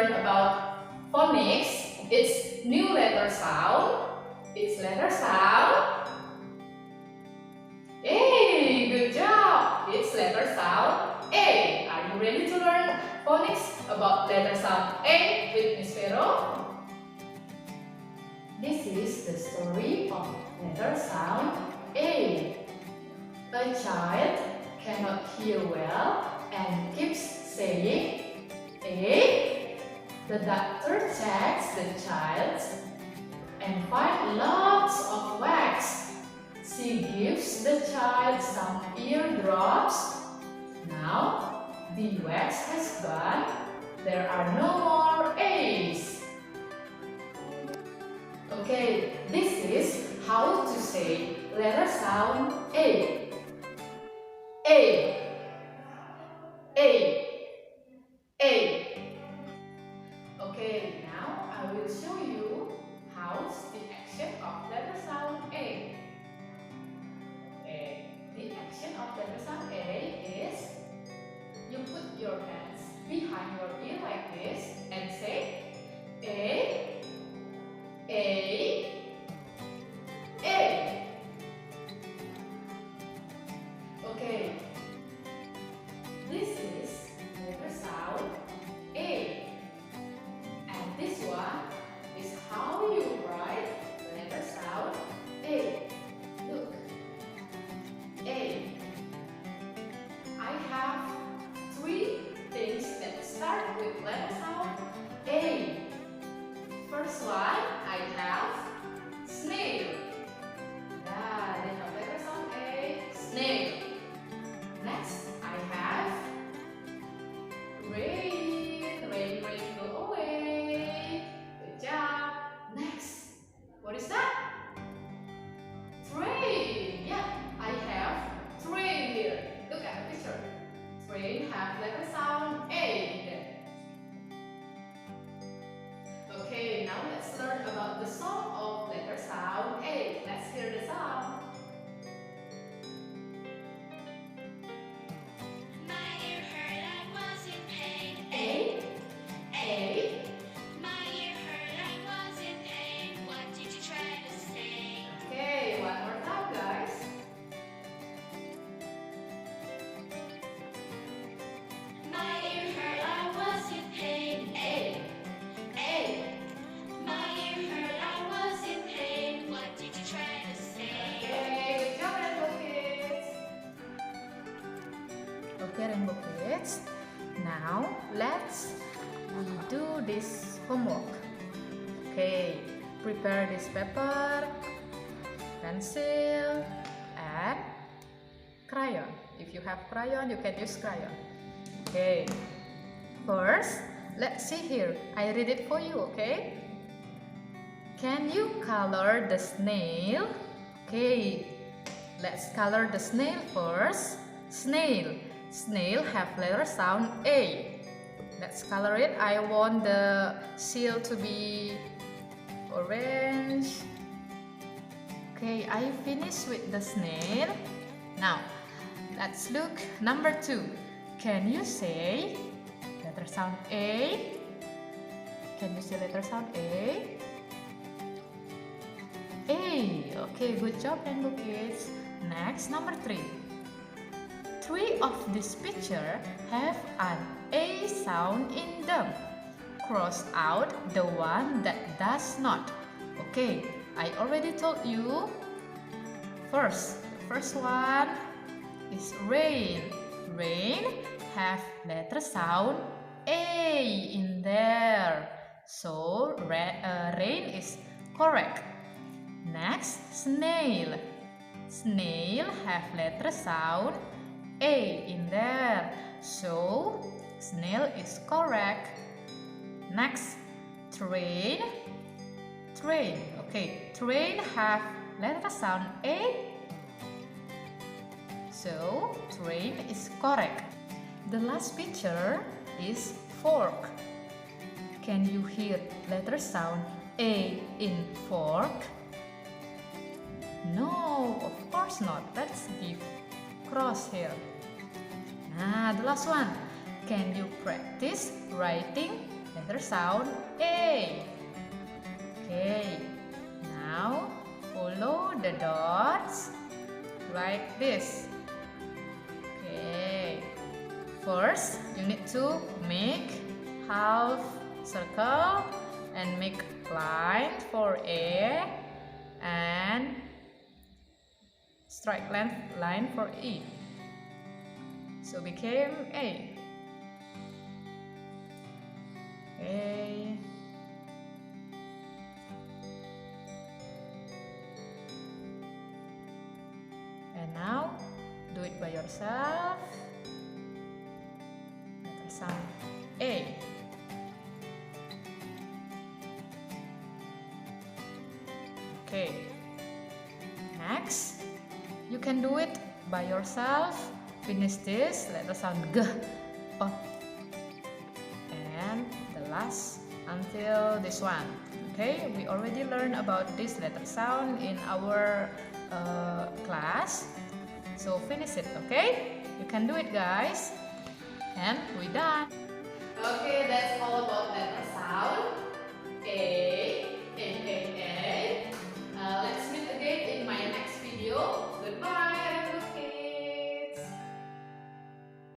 learn about phonics. It's new letter sound. It's letter sound. Hey, good job. It's letter sound A. Are you ready to learn phonics about letter sound A with Miss Vero? This is the story of letter sound A. A child cannot hear well and keeps saying A. The doctor checks the child and finds lots of wax. She gives the child some ear drops. Now the wax has gone. There are no more A's. Okay, this is how to say letter sound A. A. A. A. Okay, now I will show you how's the action of letter sound A. The action of letter sound A is you put your hands behind your ear like this and say A. A. A. Okay, this is letter sound A, and this one is how you write letter sound A. Look, A. I have three things that start with letter sound A. First one, I have snail. Yeah, they have letter sound A, snail. Next, I have rain. Rain, rain, go away. Good job. Next, what is that? Train. Yeah, I have train here. Look at the picture. Train have letter sound A in there. Okay, now let's learn about the song of letter sound A. Let's hear the song. My ear hurt, I was in pain. A. A. My ear hurt, I was in pain. What did you try to say? Okay, one more time, guys. My ear hurt, I was in pain. A. A. My ear hurt, I was in pain. What did you try to say? Okay, good job, Rainbow Kids. Okay, Rainbow Kids. Now let's do this homework. Okay, prepare this paper, pencil, and crayon. If you have crayon, you can use crayon. Okay, first, let's see here. I read it for you, okay? Can you color the snail? Okay, let's color the snail first. Snail. Snail have letter sound A. Let's color it. I want the seal to be orange. Okay, I finished with the snail. Now, let's look number 2. Can you say letter sound A? Can you say letter sound A? A. Okay, good job, Rainbow Kids. Next, number 3. 3 of this picture have an A sound in them. Cross out the one that does not. Okay, I already told you. The first one is rain. Rain have letter sound A in there. So rain is correct. Next, snail. Snail have letter sound A in there. So snail is correct. Next, train. Train. Okay, train have letter sound A. So train is correct. The last picture is fork. Can you hear letter sound A in fork? No, of course not. Let's give cross here. The last one. Can you practice writing letter sound A. Okay, now follow the dots like this. Okay, first you need to make half circle and make line for A and straight line for E. So became A. A. And now do it by yourself. Letter sound A. Okay. Next, you can do it by yourself. Finish this letter sound G. Oh. And the last until this one. Okay, we already learned about this letter sound in our class. So finish it, okay? You can do it, guys. And we're done. Okay, that's all about letter